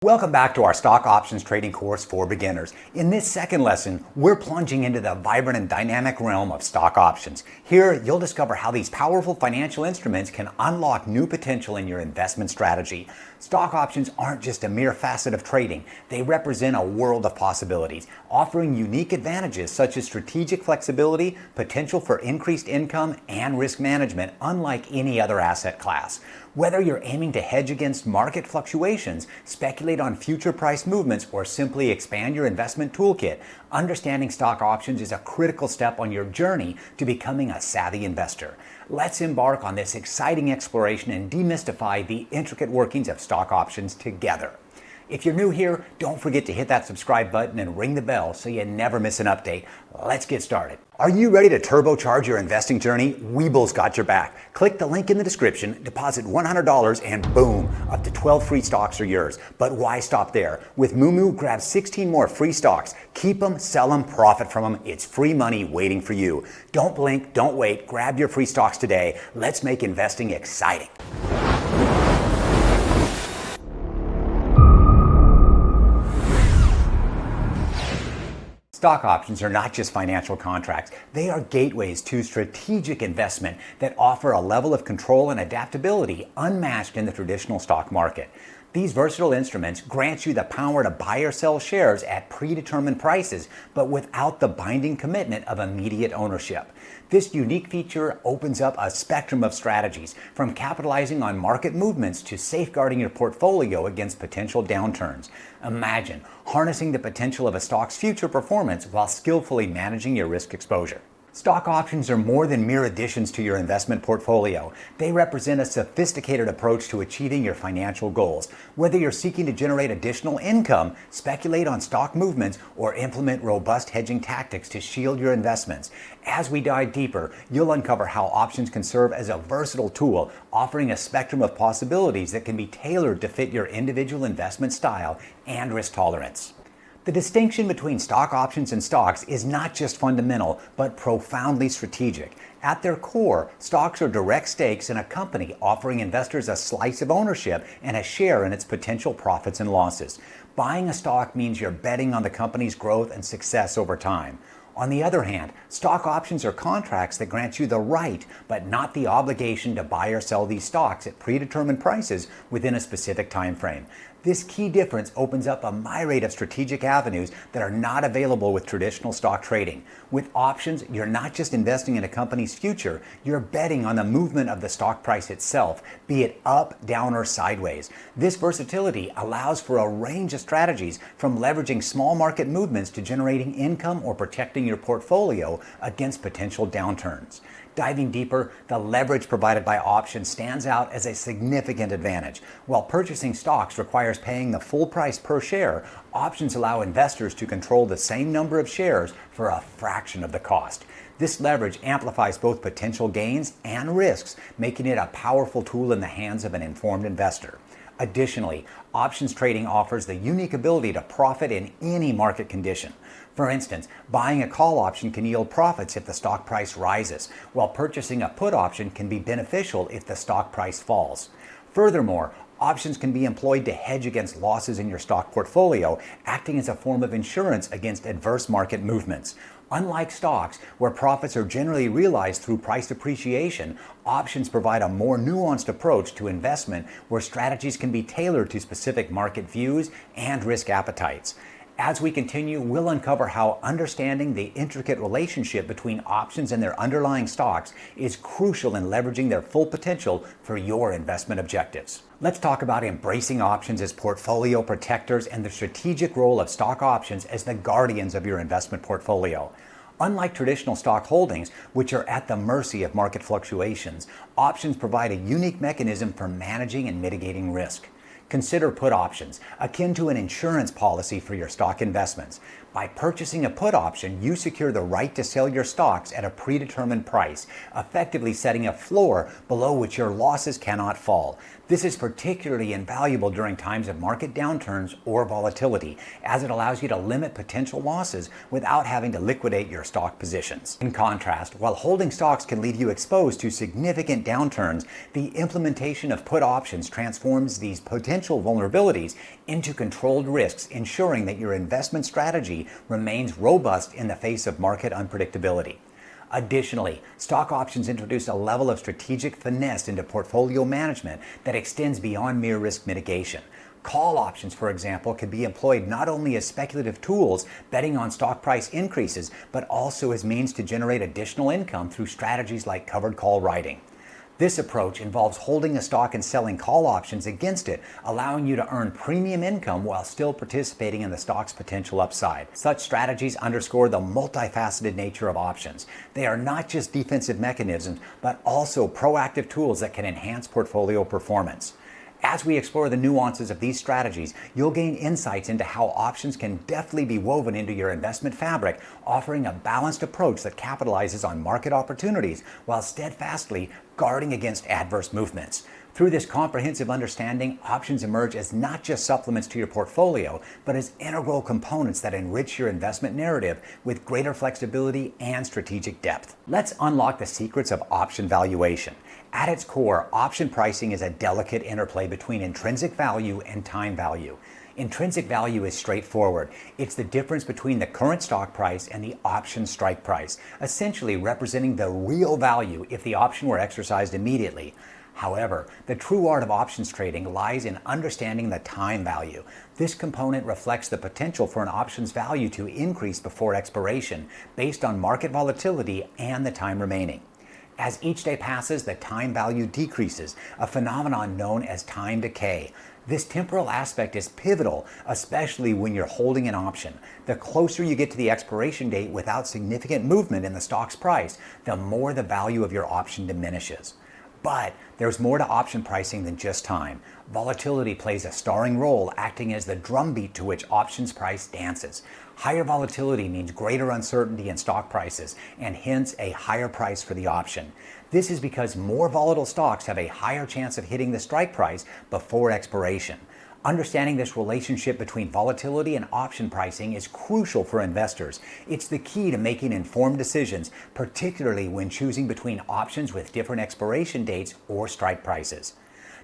Welcome back to our stock options trading course for beginners. In this second lesson, we're plunging into the vibrant and dynamic realm of stock options. Here, you'll discover how these powerful financial instruments can unlock new potential in your investment strategy. Stock options aren't just a mere facet of trading. They represent a world of possibilities, offering unique advantages such as strategic flexibility, potential for increased income, and risk management unlike any other asset class. Whether you're aiming to hedge against market fluctuations, speculate on future price movements, or simply expand your investment toolkit, understanding stock options is a critical step on your journey to becoming a savvy investor. Let's embark on this exciting exploration and demystify the intricate workings of stock options together. If you're new here, don't forget to hit that subscribe button and ring the bell so you never miss an update. Let's get started. Are you ready to turbocharge your investing journey? Weeble's got your back. Click the link in the description, deposit $100, and boom, up to 12 free stocks are yours. But why stop there? With Moomoo, grab 16 more free stocks. Keep them, sell them, profit from them. It's free money waiting for you. Don't blink, don't wait. Grab your free stocks today. Let's make investing exciting. Stock options are not just financial contracts. They are gateways to strategic investment that offer a level of control and adaptability unmatched in the traditional stock market. These versatile instruments grant you the power to buy or sell shares at predetermined prices, but without the binding commitment of immediate ownership. This unique feature opens up a spectrum of strategies, from capitalizing on market movements to safeguarding your portfolio against potential downturns. Imagine harnessing the potential of a stock's future performance while skillfully managing your risk exposure. Stock options are more than mere additions to your investment portfolio. They represent a sophisticated approach to achieving your financial goals. Whether you're seeking to generate additional income, speculate on stock movements, or implement robust hedging tactics to shield your investments. As we dive deeper, you'll uncover how options can serve as a versatile tool, offering a spectrum of possibilities that can be tailored to fit your individual investment style and risk tolerance. The distinction between stock options and stocks is not just fundamental, but profoundly strategic. At their core, stocks are direct stakes in a company, offering investors a slice of ownership and a share in its potential profits and losses. Buying a stock means you're betting on the company's growth and success over time. On the other hand, stock options are contracts that grant you the right, but not the obligation to buy or sell these stocks at predetermined prices within a specific time frame. This key difference opens up a myriad of strategic avenues that are not available with traditional stock trading. With options, you're not just investing in a company's future, you're betting on the movement of the stock price itself, be it up, down, or sideways. This versatility allows for a range of strategies, from leveraging small market movements to generating income or protecting your portfolio against potential downturns. Diving deeper, the leverage provided by options stands out as a significant advantage. While purchasing stocks requires paying the full price per share, options allow investors to control the same number of shares for a fraction of the cost. This leverage amplifies both potential gains and risks, making it a powerful tool in the hands of an informed investor. Additionally, options trading offers the unique ability to profit in any market condition. For instance, buying a call option can yield profits if the stock price rises, while purchasing a put option can be beneficial if the stock price falls. Furthermore, options can be employed to hedge against losses in your stock portfolio, acting as a form of insurance against adverse market movements. Unlike stocks, where profits are generally realized through price appreciation, options provide a more nuanced approach to investment where strategies can be tailored to specific market views and risk appetites. As we continue, we'll uncover how understanding the intricate relationship between options and their underlying stocks is crucial in leveraging their full potential for your investment objectives. Let's talk about embracing options as portfolio protectors and the strategic role of stock options as the guardians of your investment portfolio. Unlike traditional stock holdings, which are at the mercy of market fluctuations, options provide a unique mechanism for managing and mitigating risk. Consider put options, akin to an insurance policy for your stock investments. By purchasing a put option, you secure the right to sell your stocks at a predetermined price, effectively setting a floor below which your losses cannot fall. This is particularly invaluable during times of market downturns or volatility, as it allows you to limit potential losses without having to liquidate your stock positions. In contrast, while holding stocks can leave you exposed to significant downturns, the implementation of put options transforms these potential vulnerabilities into controlled risks, ensuring that your investment strategy remains robust in the face of market unpredictability. Additionally, stock options introduce a level of strategic finesse into portfolio management that extends beyond mere risk mitigation. Call options, for example, can be employed not only as speculative tools betting on stock price increases, but also as means to generate additional income through strategies like covered call writing. This approach involves holding a stock and selling call options against it, allowing you to earn premium income while still participating in the stock's potential upside. Such strategies underscore the multifaceted nature of options. They are not just defensive mechanisms, but also proactive tools that can enhance portfolio performance. As we explore the nuances of these strategies, you'll gain insights into how options can deftly be woven into your investment fabric, offering a balanced approach that capitalizes on market opportunities while steadfastly guarding against adverse movements. Through this comprehensive understanding, options emerge as not just supplements to your portfolio, but as integral components that enrich your investment narrative with greater flexibility and strategic depth. Let's unlock the secrets of option valuation. At its core, option pricing is a delicate interplay between intrinsic value and time value. Intrinsic value is straightforward. It's the difference between the current stock price and the option strike price, essentially representing the real value if the option were exercised immediately. However, the true art of options trading lies in understanding the time value. This component reflects the potential for an option's value to increase before expiration based on market volatility and the time remaining. As each day passes, the time value decreases, a phenomenon known as time decay. This temporal aspect is pivotal, especially when you're holding an option. The closer you get to the expiration date without significant movement in the stock's price, the more the value of your option diminishes. But there's more to option pricing than just time. Volatility plays a starring role, acting as the drumbeat to which options price dances. Higher volatility means greater uncertainty in stock prices, and hence a higher price for the option. This is because more volatile stocks have a higher chance of hitting the strike price before expiration. Understanding this relationship between volatility and option pricing is crucial for investors. It's the key to making informed decisions, particularly when choosing between options with different expiration dates or strike prices.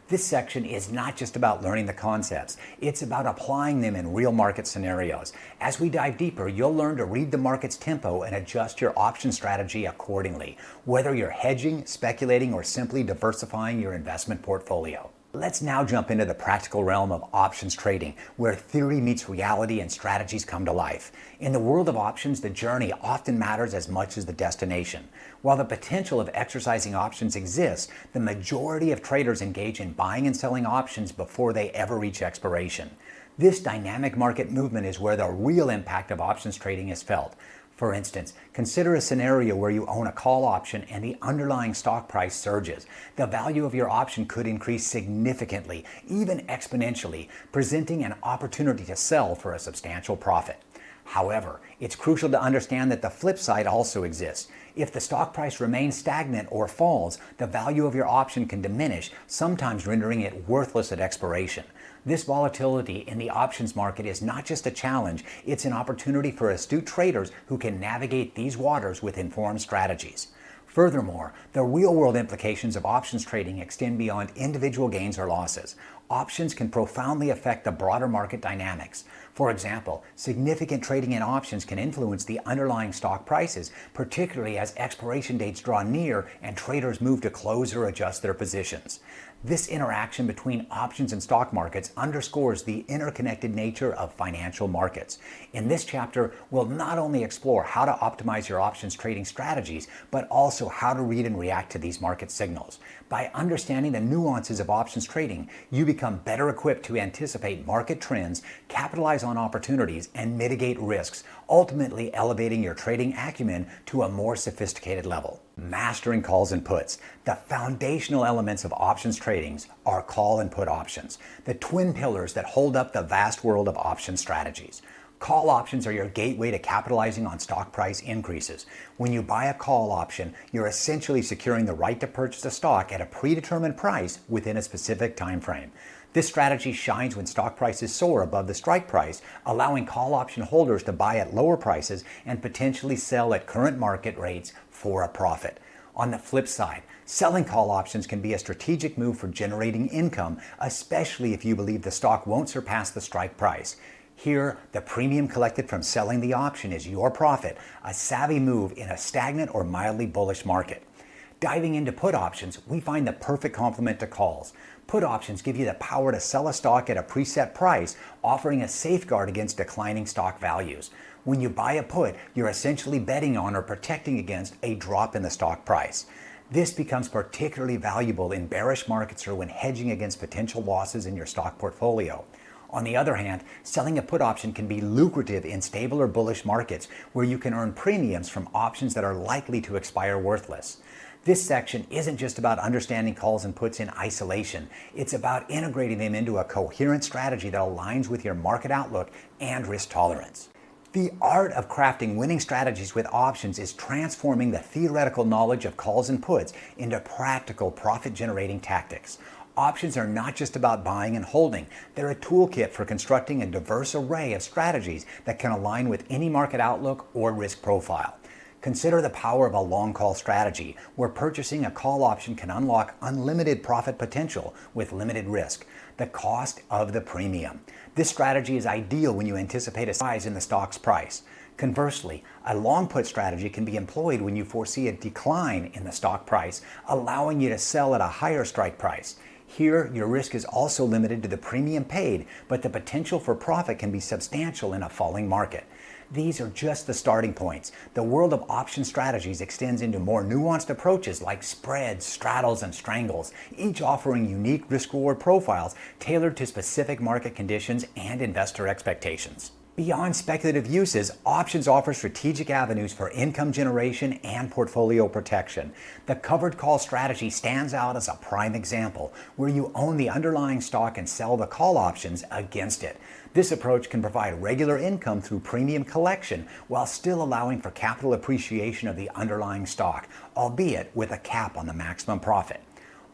This section is not just about learning the concepts, it's about applying them in real market scenarios. As we dive deeper, you'll learn to read the market's tempo and adjust your option strategy accordingly, whether you're hedging, speculating, or simply diversifying your investment portfolio. Let's now jump into the practical realm of options trading, where theory meets reality and strategies come to life. In the world of options, the journey often matters as much as the destination. While the potential of exercising options exists, the majority of traders engage in buying and selling options before they ever reach expiration. This dynamic market movement is where the real impact of options trading is felt. For instance, consider a scenario where you own a call option and the underlying stock price surges. The value of your option could increase significantly, even exponentially, presenting an opportunity to sell for a substantial profit. However, it's crucial to understand that the flip side also exists. If the stock price remains stagnant or falls, the value of your option can diminish, sometimes rendering it worthless at expiration. This volatility in the options market is not just a challenge, it's an opportunity for astute traders who can navigate these waters with informed strategies. Furthermore, the real-world implications of options trading extend beyond individual gains or losses. Options can profoundly affect the broader market dynamics. For example, significant trading in options can influence the underlying stock prices, particularly as expiration dates draw near and traders move to close or adjust their positions. This interaction between options and stock markets underscores the interconnected nature of financial markets. In this chapter, we'll not only explore how to optimize your options trading strategies, but also how to read and react to these market signals. By understanding the nuances of options trading, you become better equipped to anticipate market trends, capitalize on opportunities, and mitigate risks, ultimately elevating your trading acumen to a more sophisticated level. Mastering calls and puts. The foundational elements of options trading are call and put options, the twin pillars that hold up the vast world of option strategies. Call options are your gateway to capitalizing on stock price increases. When you buy a call option, you're essentially securing the right to purchase a stock at a predetermined price within a specific time frame. This strategy shines when stock prices soar above the strike price, allowing call option holders to buy at lower prices and potentially sell at current market rates for a profit. On the flip side, selling call options can be a strategic move for generating income, especially if you believe the stock won't surpass the strike price. Here, the premium collected from selling the option is your profit, a savvy move in a stagnant or mildly bullish market. Diving into put options, we find the perfect complement to calls. Put options give you the power to sell a stock at a preset price, offering a safeguard against declining stock values. When you buy a put, you're essentially betting on or protecting against a drop in the stock price. This becomes particularly valuable in bearish markets or when hedging against potential losses in your stock portfolio. On the other hand, selling a put option can be lucrative in stable or bullish markets where you can earn premiums from options that are likely to expire worthless. This section isn't just about understanding calls and puts in isolation. It's about integrating them into a coherent strategy that aligns with your market outlook and risk tolerance. The art of crafting winning strategies with options is transforming the theoretical knowledge of calls and puts into practical profit-generating tactics. Options are not just about buying and holding. They're a toolkit for constructing a diverse array of strategies that can align with any market outlook or risk profile. Consider the power of a long call strategy, where purchasing a call option can unlock unlimited profit potential with limited risk, the cost of the premium. This strategy is ideal when you anticipate a rise in the stock's price. Conversely, a long put strategy can be employed when you foresee a decline in the stock price, allowing you to sell at a higher strike price. Here, your risk is also limited to the premium paid, but the potential for profit can be substantial in a falling market. These are just the starting points. The world of option strategies extends into more nuanced approaches like spreads, straddles, and strangles, each offering unique risk-reward profiles tailored to specific market conditions and investor expectations. Beyond speculative uses, options offer strategic avenues for income generation and portfolio protection. The covered call strategy stands out as a prime example, where you own the underlying stock and sell the call options against it. This approach can provide regular income through premium collection while still allowing for capital appreciation of the underlying stock, albeit with a cap on the maximum profit.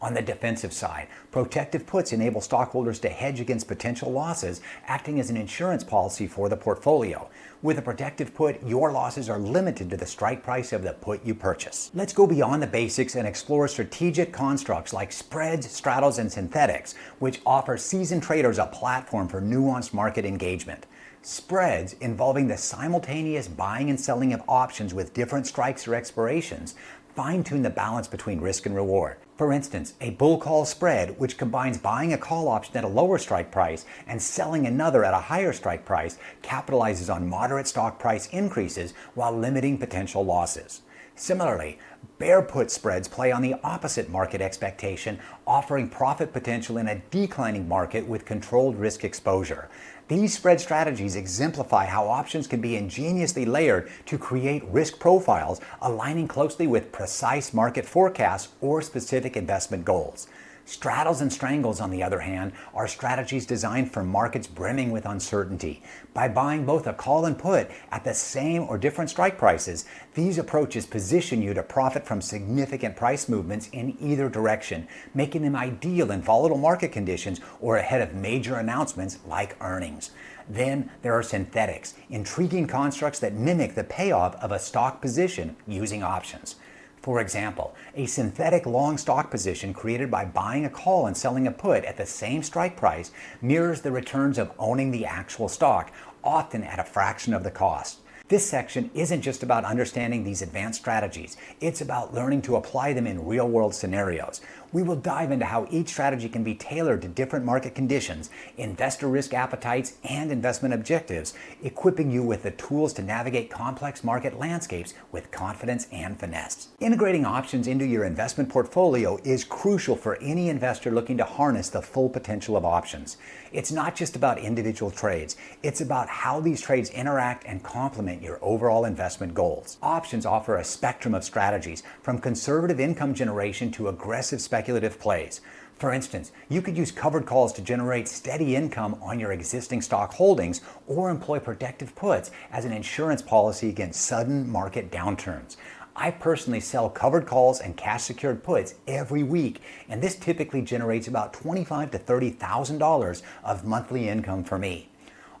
On the defensive side, protective puts enable stockholders to hedge against potential losses, acting as an insurance policy for the portfolio. With a protective put, your losses are limited to the strike price of the put you purchase. Let's go beyond the basics and explore strategic constructs like spreads, straddles, and synthetics, which offer seasoned traders a platform for nuanced market engagement. Spreads, involving the simultaneous buying and selling of options with different strikes or expirations, fine-tune the balance between risk and reward. For instance, a bull call spread, which combines buying a call option at a lower strike price and selling another at a higher strike price, capitalizes on moderate stock price increases while limiting potential losses. Similarly, bear put spreads play on the opposite market expectation, offering profit potential in a declining market with controlled risk exposure. These spread strategies exemplify how options can be ingeniously layered to create risk profiles, aligning closely with precise market forecasts or specific investment goals. Straddles and strangles, on the other hand, are strategies designed for markets brimming with uncertainty. By buying both a call and put at the same or different strike prices, these approaches position you to profit from significant price movements in either direction, making them ideal in volatile market conditions or ahead of major announcements like earnings. Then there are synthetics, intriguing constructs that mimic the payoff of a stock position using options. For example, a synthetic long stock position created by buying a call and selling a put at the same strike price mirrors the returns of owning the actual stock, often at a fraction of the cost. This section isn't just about understanding these advanced strategies, it's about learning to apply them in real-world scenarios. We will dive into how each strategy can be tailored to different market conditions, investor risk appetites, and investment objectives, equipping you with the tools to navigate complex market landscapes with confidence and finesse. Integrating options into your investment portfolio is crucial for any investor looking to harness the full potential of options. It's not just about individual trades, it's about how these trades interact and complement your overall investment goals. Options offer a spectrum of strategies, from conservative income generation to aggressive speculative plays. For instance, you could use covered calls to generate steady income on your existing stock holdings or employ protective puts as an insurance policy against sudden market downturns. I personally sell covered calls and cash secured puts every week, and this typically generates about $25,000 to $30,000 of monthly income for me.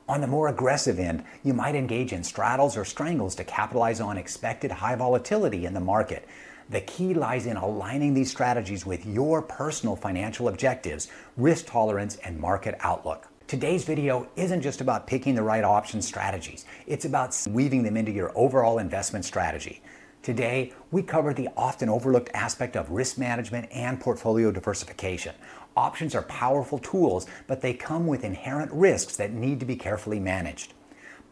On the more aggressive end, you might engage in straddles or strangles to capitalize on expected high volatility in the market. The key lies in aligning these strategies with your personal financial objectives, risk tolerance, and market outlook. Today's video isn't just about picking the right option strategies. It's about weaving them into your overall investment strategy. Today, we cover the often overlooked aspect of risk management and portfolio diversification. Options are powerful tools, but they come with inherent risks that need to be carefully managed.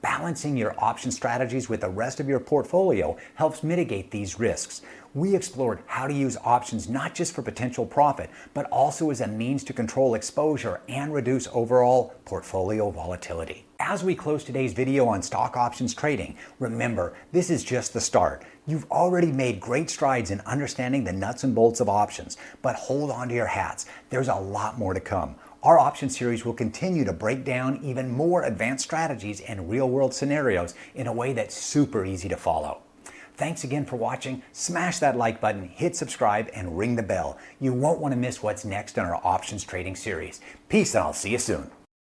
Balancing your option strategies with the rest of your portfolio helps mitigate these risks. We explored how to use options not just for potential profit, but also as a means to control exposure and reduce overall portfolio volatility. As we close today's video on stock options trading, remember, this is just the start. You've already made great strides in understanding the nuts and bolts of options, but hold on to your hats. There's a lot more to come. Our option series will continue to break down even more advanced strategies and real-world scenarios in a way that's super easy to follow. Thanks again for watching. Smash that like button, hit subscribe, and ring the bell. You won't want to miss what's next in our options trading series. Peace, and I'll see you soon.